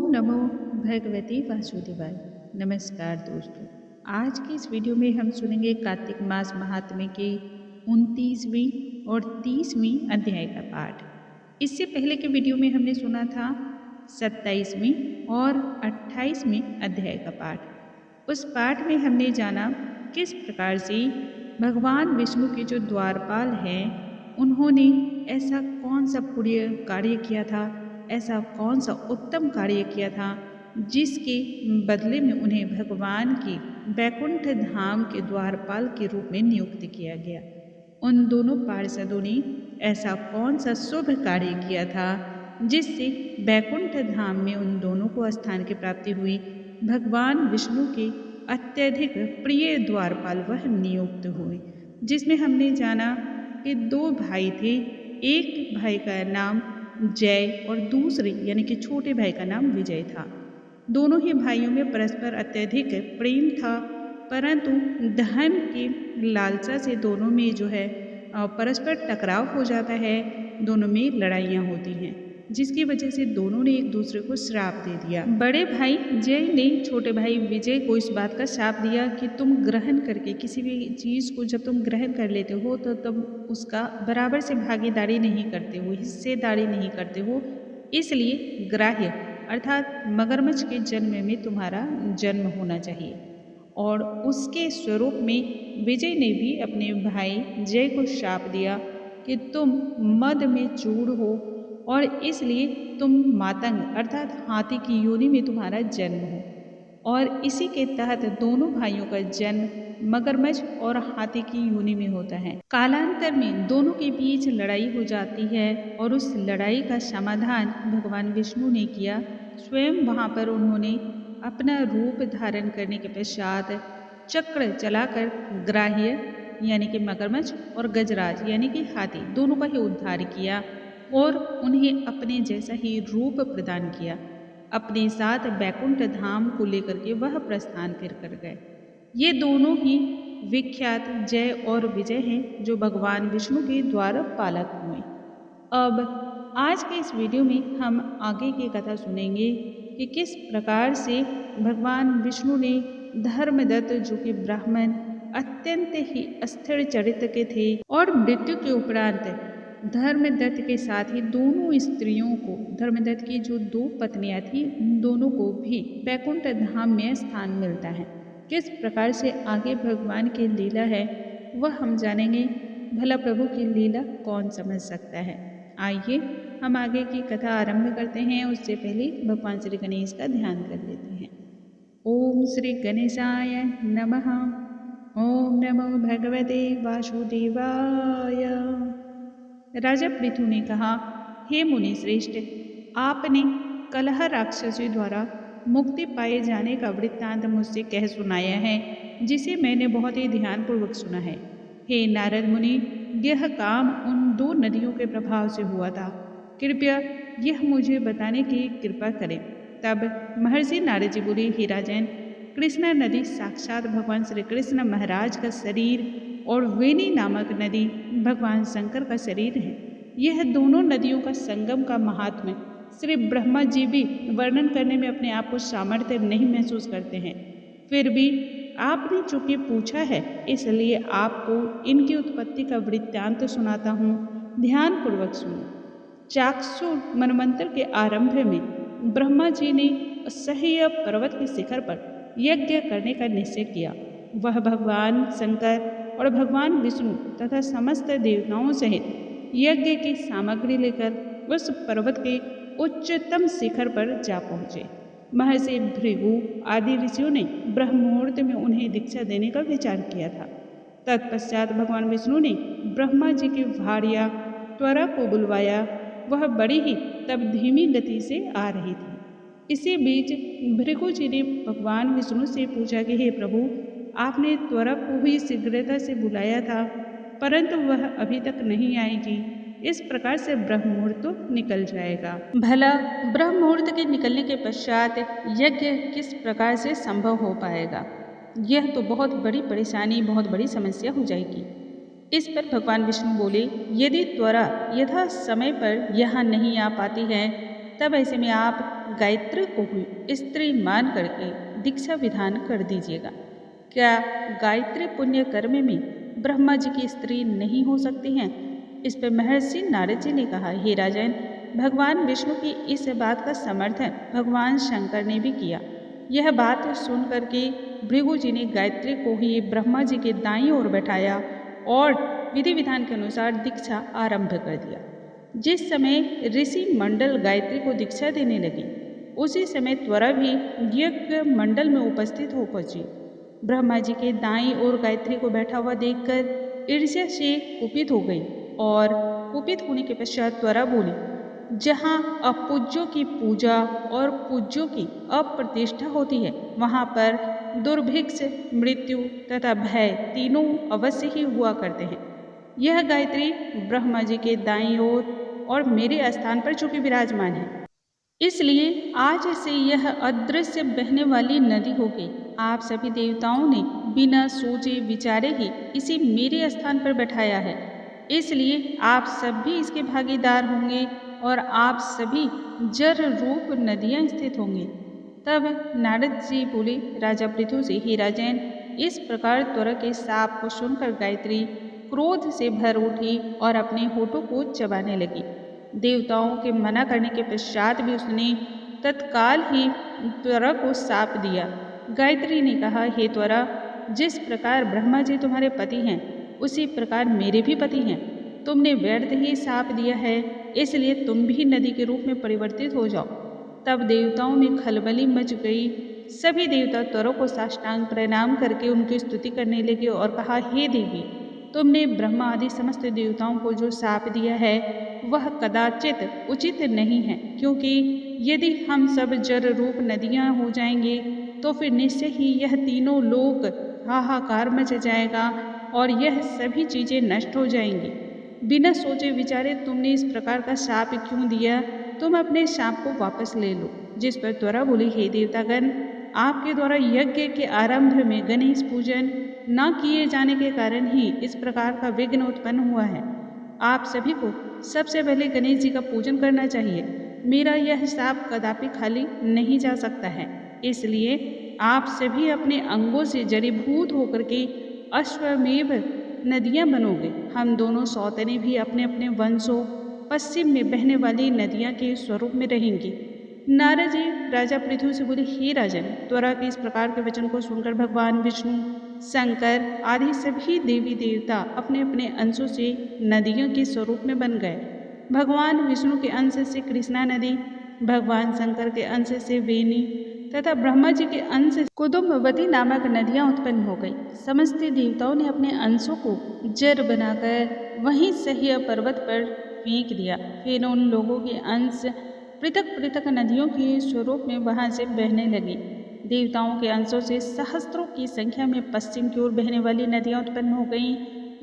ओम नमो भगवती वासुदेवाय। नमस्कार दोस्तों, आज की इस वीडियो में हम सुनेंगे कार्तिक मास महात्म्य के 29वीं और 30वीं अध्याय का पाठ। इससे पहले के वीडियो में हमने सुना था 27वीं और 28वीं अध्याय का पाठ। उस पाठ में हमने जाना किस प्रकार से भगवान विष्णु के जो द्वारपाल हैं उन्होंने ऐसा कौन सा पुण्य कार्य किया था, ऐसा कौन सा उत्तम कार्य किया था जिसके बदले में उन्हें भगवान के वैकुंठ धाम के द्वारपाल के रूप में नियुक्त किया गया। उन दोनों पार्षदों ने ऐसा कौन सा शुभ कार्य किया था जिससे वैकुंठ धाम में उन दोनों को स्थान की प्राप्ति हुई। भगवान विष्णु के अत्यधिक प्रिय द्वारपाल वह नियुक्त हुए, जिसमें हमने जाना कि दो भाई थे। एक भाई का नाम जय और दूसरे यानी कि छोटे भाई का नाम विजय था। दोनों ही भाइयों में परस्पर अत्यधिक प्रेम था, परंतु धन की लालसा से दोनों में जो है परस्पर टकराव हो जाता है, दोनों में लड़ाइयाँ होती हैं, जिसकी वजह से दोनों ने एक दूसरे को श्राप दे दिया। बड़े भाई जय ने छोटे भाई विजय को इस बात का श्राप दिया कि तुम ग्रहण करके किसी भी चीज़ को जब तुम ग्रहण कर लेते हो तो तुम उसका बराबर से भागीदारी नहीं करते हो, हिस्सेदारी नहीं करते हो, इसलिए ग्राह्य अर्थात मगरमच्छ के जन्म में तुम्हारा जन्म होना चाहिए। और उसके स्वरूप में विजय ने भी अपने भाई जय को श्राप दिया कि तुम मद में चूर हो और इसलिए तुम मातंग अर्थात हाथी की योनि में तुम्हारा जन्म हो। और इसी के तहत दोनों भाइयों का जन्म मगरमच्छ और हाथी की योनि में होता है। कालांतर में दोनों के बीच लड़ाई हो जाती है और उस लड़ाई का समाधान भगवान विष्णु ने किया। स्वयं वहाँ पर उन्होंने अपना रूप धारण करने के पश्चात चक्र चलाकर ग्राह्य यानी कि मगरमच्छ और गजराज यानी कि हाथी दोनों का ही उद्धार किया और उन्हें अपने जैसा ही रूप प्रदान किया। अपने साथ वैकुंठ धाम को लेकर के वह प्रस्थान फिर कर गए। ये दोनों ही विख्यात जय और विजय हैं जो भगवान विष्णु के द्वार पालक हुए। अब आज के इस वीडियो में हम आगे की कथा सुनेंगे कि किस प्रकार से भगवान विष्णु ने धर्मदत्त जो कि ब्राह्मण अत्यंत ही अस्थिर चरित्र के थे और मृत्यु के उपरांत धर्मदत्त के साथ ही दोनों स्त्रियों को, धर्मदत्त की जो दो पत्नियां थी उन दोनों को भी वैकुंठ धाम में स्थान मिलता है। किस प्रकार से आगे भगवान की लीला है वह हम जानेंगे। भला प्रभु की लीला कौन समझ सकता है। आइए हम आगे की कथा आरंभ करते हैं। उससे पहले भगवान श्री गणेश का ध्यान कर लेते हैं। ओम श्री गणेशाय नमः। ओम नमो भगवते वासुदेवाय। राजा पृथु ने कहा, हे मुनि श्रेष्ठ, आपने कलह राक्षसी द्वारा मुक्ति पाए जाने का वृत्तांत मुझसे कह सुनाया है, जिसे मैंने बहुत ही ध्यानपूर्वक सुना है। हे नारद मुनि, यह काम उन दो नदियों के प्रभाव से हुआ था। कृपया यह मुझे बताने की कृपा करें। तब महर्षि नारद जी बोले, हे राजन, कृष्णा नदी साक्षात भगवान श्री कृष्ण महाराज का शरीर और वेणी नामक नदी भगवान शंकर का शरीर है। यह दोनों नदियों का संगम का महात्म्य श्री ब्रह्मा जी भी वर्णन करने में अपने आप को सामर्थ्य नहीं महसूस करते हैं। फिर भी आपने चूंकि पूछा है, इसलिए आपको इनकी उत्पत्ति का वृत्तांत सुनाता हूँ। ध्यानपूर्वक सुनो। चाक्षु मनवंतर के आरंभ में ब्रह्मा जी ने असह्य पर्वत के शिखर पर यज्ञ करने का निश्चय किया। वह भगवान शंकर और भगवान विष्णु तथा समस्त देवताओं सहित यज्ञ की सामग्री लेकर उस पर्वत के उच्चतम शिखर पर जा पहुँचे। महर्षि भृगु आदि ऋषियों ने ब्रह्म मुहूर्त में उन्हें दीक्षा देने का विचार किया था। तत्पश्चात भगवान विष्णु ने ब्रह्मा जी की भार्या त्वरा को बुलवाया। वह बड़ी ही तब धीमी गति से आ रही थी। इसी बीच भृगु जी ने भगवान विष्णु से पूछा कि हे प्रभु, आपने त्वरा को ही शीघ्रता से बुलाया था, परंतु वह अभी तक नहीं आएगी। इस प्रकार से ब्रह्म मुहूर्त तो निकल जाएगा। भला ब्रह्म मुहूर्त के निकलने के पश्चात यज्ञ किस प्रकार से संभव हो पाएगा? यह तो बहुत बड़ी परेशानी, बहुत बड़ी समस्या हो जाएगी। इस पर भगवान विष्णु बोले, यदि त्वरा यथा समय पर यहाँ नहीं आ पाती है तब ऐसे में आप गायत्री को ही स्त्री मान करके दीक्षा विधान कर दीजिएगा। क्या गायत्री पुण्य कर्म में ब्रह्मा जी की स्त्री नहीं हो सकती हैं? इस पर महर्षि नारद जी ने कहा, हे राजन, भगवान विष्णु की इस बात का समर्थन भगवान शंकर ने भी किया। यह बात सुन करके भृगु जी ने गायत्री को ही ब्रह्मा जी के दाईं ओर बैठाया और विधि विधान के अनुसार दीक्षा आरंभ कर दिया। जिस समय ऋषि मंडल गायत्री को दीक्षा देने लगी, उसी समय त्वरा भी यज्ञ मंडल में उपस्थित हो पहुंची। ब्रह्मा जी के दाईं ओर गायत्री को बैठा हुआ देखकर ईर्ष्या से कुपित हो गई और कुपित होने के पश्चात त्वरा बोली, जहाँ अपूज्यों की पूजा और पूज्यों की अप्रतिष्ठा होती है, वहाँ पर दुर्भिक्ष, मृत्यु तथा भय तीनों अवश्य ही हुआ करते हैं। यह गायत्री ब्रह्मा जी के दाईं ओर और मेरे स्थान पर चूंकि विराजमान है, इसलिए आज से यह अदृश्य बहने वाली नदी हो गई। आप सभी देवताओं ने बिना सोचे विचारे ही इसे मेरे स्थान पर बैठाया है, इसलिए आप सब भी इसके भागीदार होंगे और आप सभी जर रूप नदियां स्थित होंगे। तब नारद जी बोले राजा पृथु से, हे राजन, इस प्रकार त्वरा के शाप को सुनकर गायत्री क्रोध से भर उठी और अपने होठों को चबाने लगी। देवताओं के मना करने के पश्चात भी उसने तत्काल ही त्वरा को शाप दिया। गायत्री ने कहा, हे त्वरा, जिस प्रकार ब्रह्मा जी तुम्हारे पति हैं, उसी प्रकार मेरे भी पति हैं। तुमने व्यर्थ ही शाप दिया है, इसलिए तुम भी नदी के रूप में परिवर्तित हो जाओ। तब देवताओं में खलबली मच गई। सभी देवता त्वरा को साष्टांग प्रणाम करके उनकी स्तुति करने लगे और कहा, हे देवी, तुमने ब्रह्मा आदि समस्त देवताओं को जो शाप दिया है वह कदाचित उचित नहीं है, क्योंकि यदि हम सब जर रूप नदियां हो जाएंगे तो फिर निश्चय ही यह तीनों लोक हाहाकार मच जाएगा और यह सभी चीजें नष्ट हो जाएंगी। बिना सोचे विचारे तुमने इस प्रकार का शाप क्यों दिया? तुम अपने शाप को वापस ले लो। जिस पर त्वरा बोली, हे देवतागण, आपके द्वारा यज्ञ के आरंभ में गणेश पूजन न किए जाने के कारण ही इस प्रकार का विघ्न उत्पन्न हुआ है। आप सभी को सबसे पहले गणेश जी का पूजन करना चाहिए। मेरा यह शाप कदापि खाली नहीं जा सकता है, इसलिए आप सभी अपने अंगों से जड़ीभूत होकर के अश्वमेव नदियां बनोगे। हम दोनों सौतने भी अपने अपने वंशों पश्चिम में बहने वाली नदियां के स्वरूप में रहेंगी। नारद जी राजा पृथु से बोले, हे राजन, त्वरा के इस प्रकार के वचन को सुनकर भगवान विष्णु, शंकर आदि सभी देवी देवता अपने अपने अंशों से नदियों के स्वरूप में बन गए। भगवान विष्णु के अंश से कृष्णा नदी, भगवान शंकर के अंश से वेणी तथा ब्रह्मा जी के अंश से कुदुम्बवती नामक नदियां उत्पन्न हो गई। समस्त देवताओं ने अपने अंशों को जर बनाकर वहीं सह्य पर्वत पर फेंक दिया। फिर उन लोगों के अंश पृथक पृथक नदियों के स्वरूप में वहां से बहने लगी। देवताओं के अंशों से सहस्त्रों की संख्या में पश्चिम की ओर बहने वाली नदियां उत्पन्न हो गईं।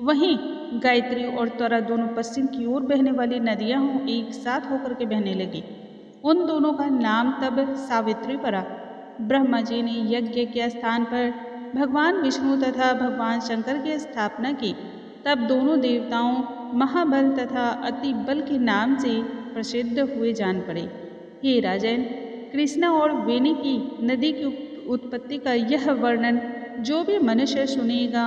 वहीं गायत्री और त्वरा दोनों पश्चिम की ओर बहने वाली नदियां एक साथ होकर के बहने लगी। उन दोनों का नाम तब सावित्री पड़ा। ब्रह्मा जी ने यज्ञ के स्थान पर भगवान विष्णु तथा भगवान शंकर की स्थापना की। तब दोनों देवताओं महाबल तथा अति बल के नाम से प्रसिद्ध हुए जान पड़े। हे राजन, कृष्णा और वेणी की नदी की उत्पत्ति का यह वर्णन जो भी मनुष्य सुनेगा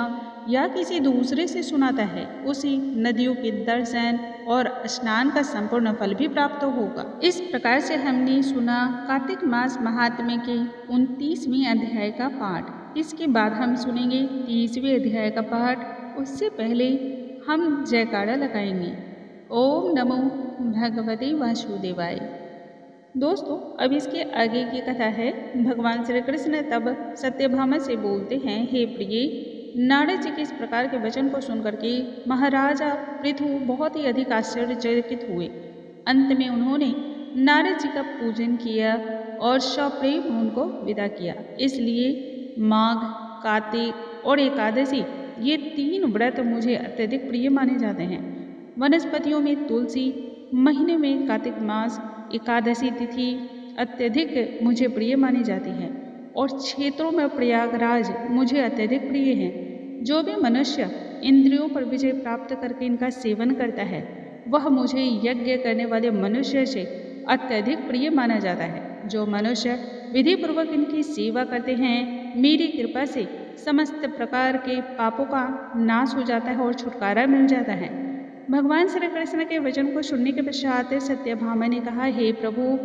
या किसी दूसरे से सुनाता है, उसी नदियों के दर्शन और स्नान का संपूर्ण फल भी प्राप्त होगा। इस प्रकार से हमने सुना कार्तिक मास महात्म्य के 29वें अध्याय का पाठ। इसके बाद हम सुनेंगे 30वें अध्याय का पाठ। उससे पहले हम जयकारा लगाएंगे, ओम नमो भगवते वासुदेवाय। दोस्तों, अब इसके आगे की कथा है। भगवान श्री कृष्ण तब सत्यभामा से बोलते हैं, हे प्रिय, नारद जी के इस प्रकार के वचन को सुनकर के महाराजा पृथु बहुत ही अधिक आश्चर्यचकित हुए। अंत में उन्होंने नारद जी का पूजन किया और सप्रेम उनको विदा किया। इसलिए माघ, कार्तिक और एकादशी ये 3 व्रत मुझे अत्यधिक प्रिय माने जाते हैं। वनस्पतियों में तुलसी, महीने में कार्तिक मास, एकादशी तिथि अत्यधिक मुझे प्रिय मानी जाती है और क्षेत्रों में प्रयागराज मुझे अत्यधिक प्रिय है। जो भी मनुष्य इंद्रियों पर विजय प्राप्त करके इनका सेवन करता है, वह मुझे यज्ञ करने वाले मनुष्य से अत्यधिक प्रिय माना जाता है। जो मनुष्य विधि पूर्वक इनकी सेवा करते हैं, मेरी कृपा से समस्त प्रकार के पापों का नाश हो जाता है और छुटकारा मिल जाता है। भगवान श्री कृष्ण के वचन को सुनने के पश्चात सत्यभामा ने कहा, हे प्रभु,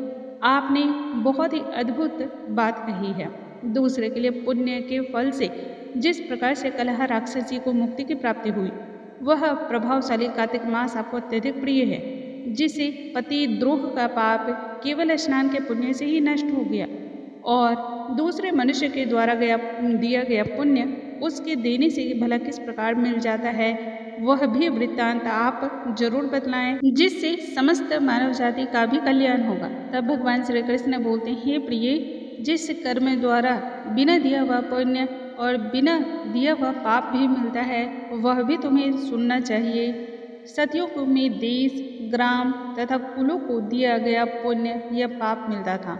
आपने बहुत ही अद्भुत बात कही है। दूसरे के लिए पुण्य के फल से जिस प्रकार से कलह राक्षस जी को मुक्ति की प्राप्ति हुई, वह प्रभावशाली कार्तिक मास आपको अत्यधिक प्रिय है, जिसे पति द्रोह का पाप केवल स्नान के पुण्य से ही नष्ट हो गया और दूसरे मनुष्य के द्वारा दिया गया पुण्य उसके देने से भला किस प्रकार मिल जाता है, वह भी वृत्तांत आप जरूर बतलाएं, जिससे समस्त मानव जाति का भी कल्याण होगा। तब भगवान श्री कृष्ण बोलते हैं, हे प्रिय, जिस कर्म द्वारा बिना दिया हुआ पुण्य और बिना दिया हुआ पाप भी मिलता है, वह भी तुम्हें सुनना चाहिए। सतयुग में देश, ग्राम तथा कुलों को दिया गया पुण्य या पाप मिलता था,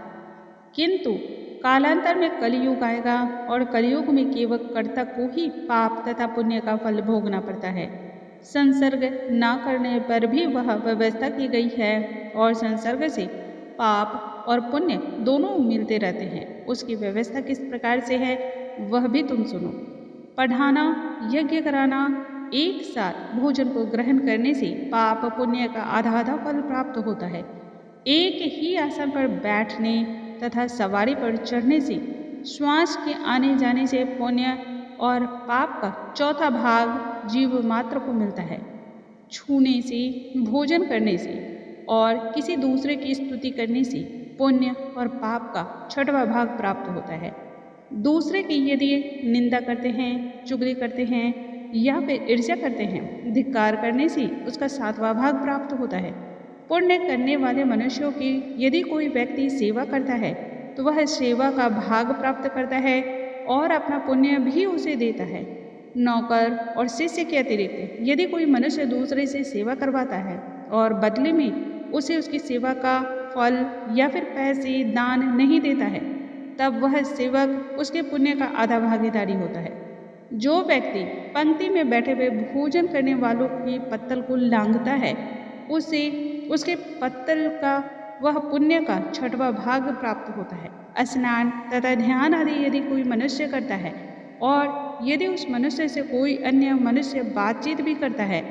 किंतु कालांतर में कलयुग आएगा और कलयुग में केवल कर्ता को ही पाप तथा पुण्य का फल भोगना पड़ता है। संसर्ग न करने पर भी वह व्यवस्था की गई है और संसर्ग से पाप और पुण्य दोनों मिलते रहते हैं। उसकी व्यवस्था किस प्रकार से है, वह भी तुम सुनो। पढ़ाना, यज्ञ कराना, एक साथ भोजन को ग्रहण करने से पाप पुण्य का आधा आधा फल प्राप्त होता है। एक ही आसन पर बैठने तथा सवारी पर चढ़ने से, श्वास के आने जाने से पुण्य और पाप का चौथा भाग जीव मात्र को मिलता है। छूने से, भोजन करने से और किसी दूसरे की स्तुति करने से पुण्य और पाप का छठवां भाग प्राप्त होता है। दूसरे की यदि निंदा करते हैं, चुगली करते हैं या फिर ईर्ष्या करते हैं, धिक्कार करने से उसका सातवां भाग प्राप्त होता है। पुण्य करने वाले मनुष्यों की यदि कोई व्यक्ति सेवा करता है तो वह सेवा का भाग प्राप्त करता है और अपना पुण्य भी उसे देता है। नौकर और शिष्य के अतिरिक्त यदि कोई मनुष्य दूसरे से सेवा करवाता है और बदले में उसे उसकी सेवा का फल या फिर पैसे दान नहीं देता है, तब वह सेवक उसके पुण्य का आधा भागीदारी होता है। जो व्यक्ति पंक्ति में बैठे हुए भोजन करने वालों की पत्तल को लांघता है, उसे उसके पत्तल का वह पुण्य का छठवां भाग प्राप्त होता है। स्नान तथा ध्यान आदि यदि कोई मनुष्य करता है और यदि उस मनुष्य से कोई अन्य मनुष्य बातचीत भी करता है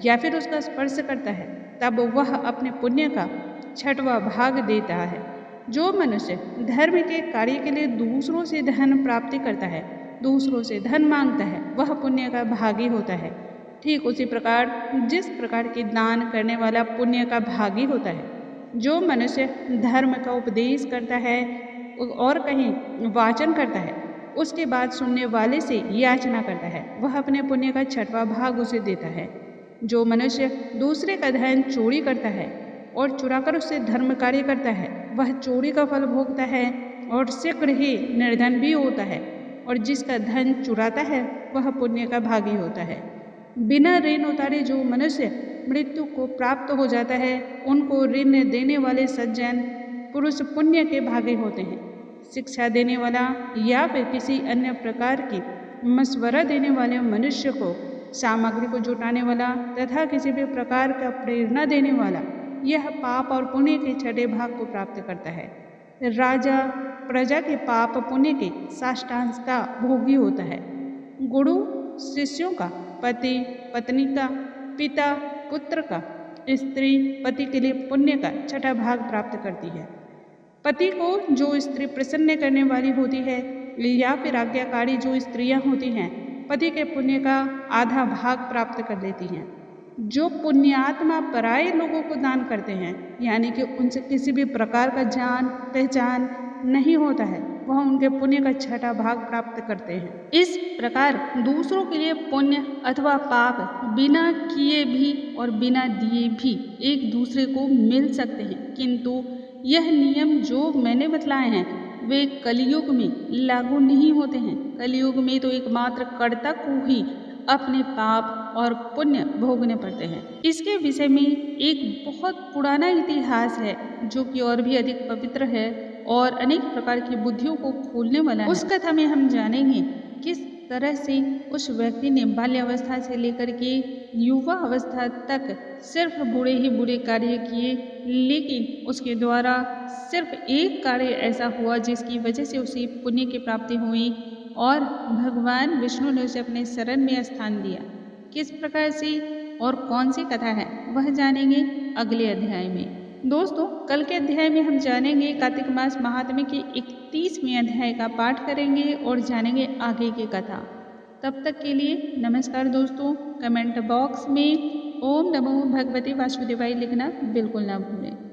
या फिर उसका स्पर्श करता है, तब वह अपने पुण्य का छठवां भाग देता है। जो मनुष्य धर्म के कार्य के लिए दूसरों से धन प्राप्ति करता है, दूसरों से धन मांगता है, वह पुण्य का भागी होता है। ठीक उसी प्रकार जिस प्रकार की दान करने वाला पुण्य का भागी होता है, जो मनुष्य धर्म का उपदेश करता है और कहीं वाचन करता है, उसके बाद सुनने वाले से याचना करता है, वह अपने पुण्य का छठवां भाग उसे देता है। जो मनुष्य दूसरे का धन चोरी करता है और चुराकर उससे धर्म कार्य करता है, वह चोरी का फल भोगता है और शीघ्र ही निर्धन भी होता है। और जिसका धन चुराता है वह पुण्य का भागी होता है। बिना ऋण उतारे जो मनुष्य मृत्यु को प्राप्त हो जाता है, उनको ऋण देने वाले सज्जन पुरुष पुण्य के भागी होते हैं। शिक्षा देने वाला या फिर किसी अन्य प्रकार की मशवरा देने वाले मनुष्य को, सामग्री को जुटाने वाला तथा किसी भी प्रकार का प्रेरणा देने वाला, यह पाप और पुण्य के छठे भाग को प्राप्त करता है। राजा प्रजा के पाप पुण्य के साष्टांश का भोगी होता है। गुरु शिष्यों का, पति पत्नी का, पिता पुत्र का, स्त्री पति के लिए पुण्य का छठा भाग प्राप्त करती है। पति को जो स्त्री प्रसन्न करने वाली होती है या फिर आज्ञाकारी जो स्त्रियां होती हैं, पति के पुण्य का आधा भाग प्राप्त कर लेती हैं। जो पुण्यात्मा पराये लोगों को दान करते हैं, यानी कि उनसे किसी भी प्रकार का जान पहचान नहीं होता है, वह उनके पुण्य का छठा भाग प्राप्त करते हैं। इस प्रकार दूसरों के लिए पुण्य अथवा पाप बिना किए भी और बिना दिए भी एक दूसरे को मिल सकते हैं, किंतु यह नियम जो मैंने बतलाए हैं वे कलयुग में लागू नहीं होते हैं। कलयुग में तो एकमात्र कर्ता को ही अपने पाप और पुण्य भोगने पड़ते हैं। इसके विषय में एक बहुत पुराना इतिहास है जो कि और भी अधिक पवित्र है और अनेक प्रकार की बुद्धियों को खोलने वाला है। उस कथा में हम जानेंगे किस तरह से उस व्यक्ति ने बाल्यावस्था से लेकर के युवा अवस्था तक सिर्फ बुरे ही बुरे कार्य किए, लेकिन उसके द्वारा सिर्फ एक कार्य ऐसा हुआ जिसकी वजह से उसे पुण्य की प्राप्ति हुई और भगवान विष्णु ने उसे अपने शरण में स्थान दिया। किस प्रकार से और कौन सी कथा है वह जानेंगे अगले अध्याय में। दोस्तों, कल के अध्याय में हम जानेंगे कार्तिक मास महात्म्य के 31वें अध्याय का पाठ करेंगे और जानेंगे आगे की कथा। तब तक के लिए नमस्कार दोस्तों। कमेंट बॉक्स में ओम नमो भगवते वासुदेवाय लिखना बिल्कुल ना भूलें।